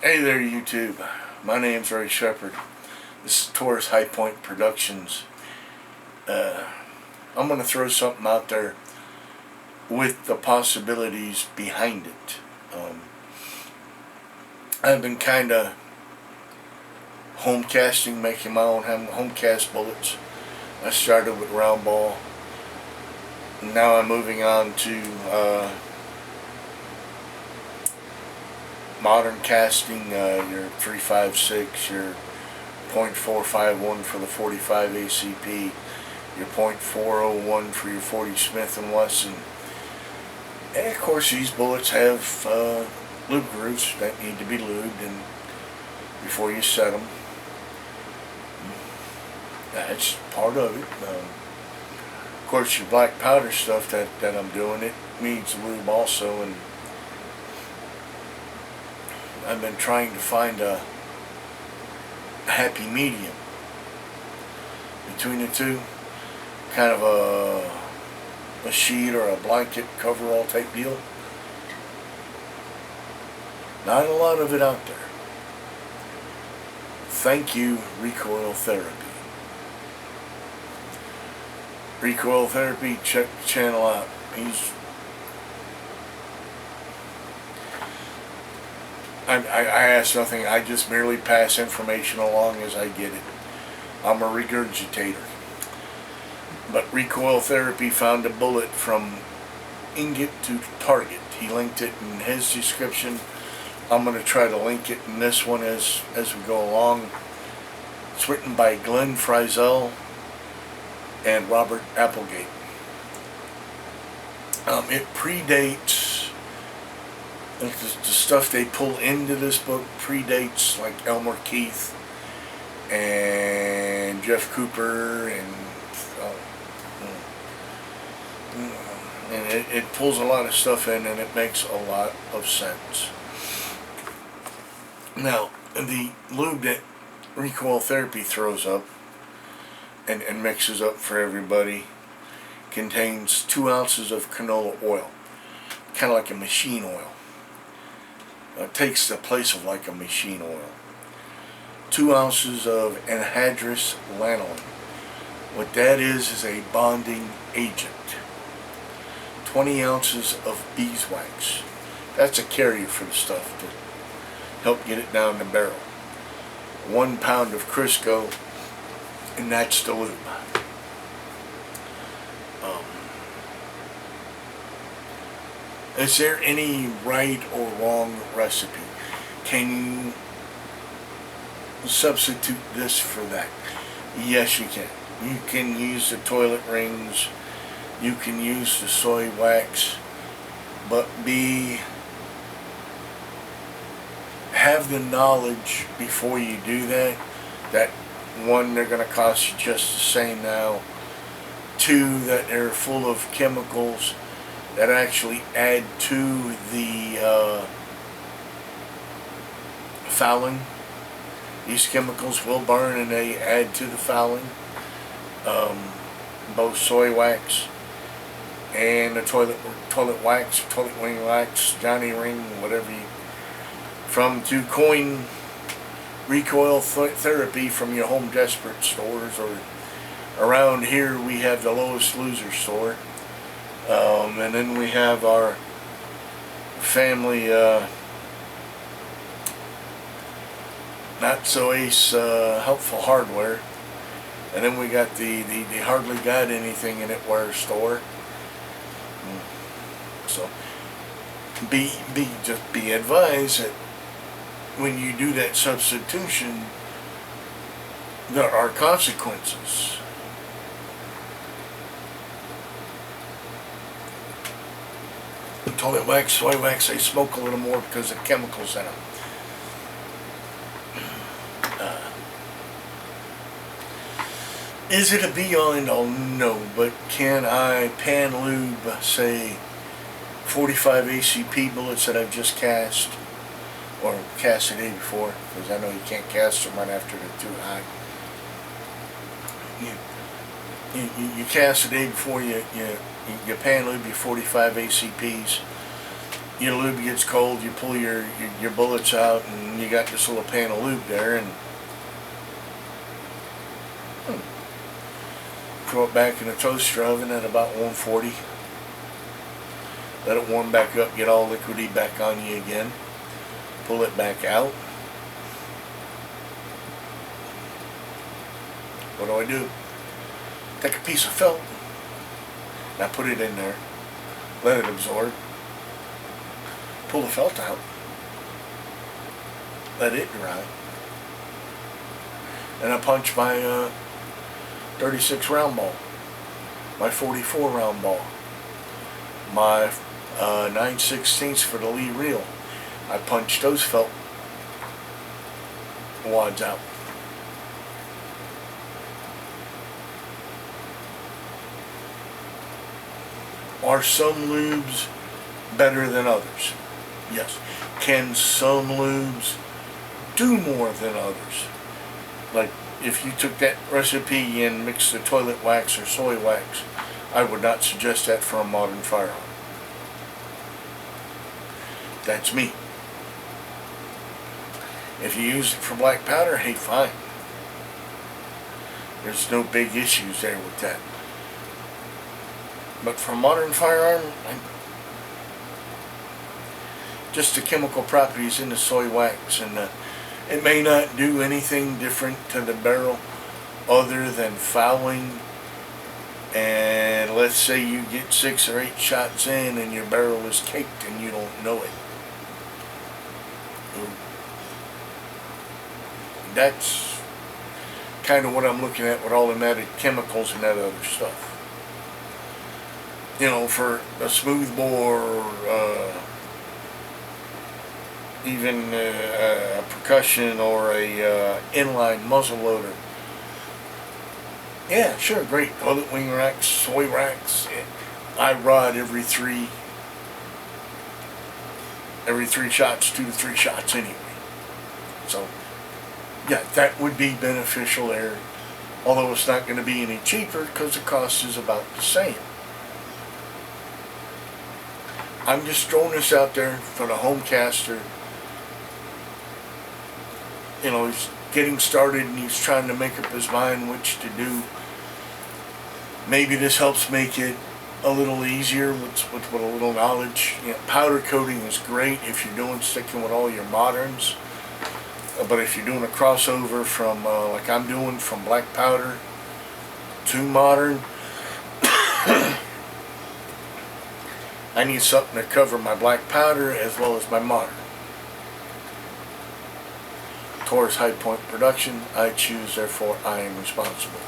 Hey there, YouTube. My name's Ray Shepard. This is Taurus High Point Productions. I'm going to throw something out there with the possibilities behind it. I've been kind of home casting, making my own home cast bullets. I started with round ball. Now I'm moving on to modern casting, your 356, your .451 for the 45 ACP, your .401 for your 40 Smith & Wesson. And of course these bullets have lube grooves that need to be lubed and before you set them. That's part of it. Of course your black powder stuff that I'm doing, it needs lube also, and I've been trying to find a happy medium between the two, kind of a sheet or a blanket coverall type deal. Not a lot of it out there. Thank you, Recoil Therapy. Recoil Therapy, check the channel out. I ask nothing. I just merely pass information along as I get it. I'm a regurgitator. But Recoil Therapy found a bullet from ingot to target. He linked it in his description. I'm going to try to link it in this one as we go along. It's written by Glenn Frizzell and Robert Applegate. It predates, the stuff they pull into this book predates like Elmer Keith and Jeff Cooper, and it pulls a lot of stuff in, and it makes a lot of sense. Now, the lube that Recoil Therapy throws up and mixes up for everybody contains 2 ounces of canola oil, kind of like a machine oil. It takes the place of like a machine oil. 2 ounces of anhydrous lanolin. What that is a bonding agent. 20 ounces of beeswax. That's a carrier for the stuff to help get it down the barrel. 1 pound of Crisco, and that's the lube. Is there any right or wrong recipe? Can you substitute this for that? Yes, you can. You can use the toilet rings. You can use the soy wax. But have the knowledge before you do that 1, they're going to cost you just the same now. 2, that they're full of chemicals that actually add to the fouling. These chemicals will burn and they add to the fouling. Both soy wax and the toilet wax, toilet wing wax, Johnny Ring, whatever you, to coin Recoil Therapy from your Home Desperate stores, or around here we have the Lowest Loser store. And then we have our family Not So Ace Helpful Hardware, and then we got the Hardly Got Anything in It Ware store. So just be advised that when you do that substitution, there are consequences. Toilet wax, soy wax, they smoke a little more because of chemicals in them. Is it a be-all and all? No, but can I pan lube, say, 45 ACP bullets that I've just cast, or cast the day before, because I know you can't cast them right after they're too hot. You cast the day before, you pan lube your 45 ACPs, your lube gets cold, you pull your bullets out, and you got this little pan of lube there, and throw it back in the toaster oven at about 140. Let it warm back up, get all liquidy back on you again. Pull it back out. What do? Take a piece of felt. Now put it in there. Let it absorb. Pull the felt out. Let it dry. And I punch my 36 round ball. My 44 round ball. My 9/16 for the Lee reel. I punch those felt wads out. Are some lubes better than others? Yes. Can some lubes do more than others? Like if you took that recipe and mixed the toilet wax or soy wax, I would not suggest that for a modern firearm. That's me. If you use it for black powder, hey, fine. There's no big issues there with that. But for a modern firearm, just the chemical properties in the soy wax, and it may not do anything different to the barrel other than fouling. And let's say you get 6 or 8 shots in and your barrel is caked and you don't know it. That's kind of what I'm looking at with all the added chemicals and that other stuff. You know, for a smooth bore, even a percussion or a inline muzzle loader. Yeah, sure, great. Toilet wing racks, soy racks. I rod every three shots, 2 to 3 shots anyway. So, yeah, that would be beneficial there. Although it's not going to be any cheaper because the cost is about the same. I'm just throwing this out there for the home caster. You know, he's getting started and he's trying to make up his mind which to do. Maybe this helps make it a little easier with a little knowledge. You know, powder coating is great if you're sticking with all your moderns. But if you're doing a crossover from, like I'm doing, from black powder to modern, I need something to cover my black powder as well as my modern. Taurus High Point Production, I choose, therefore I am responsible.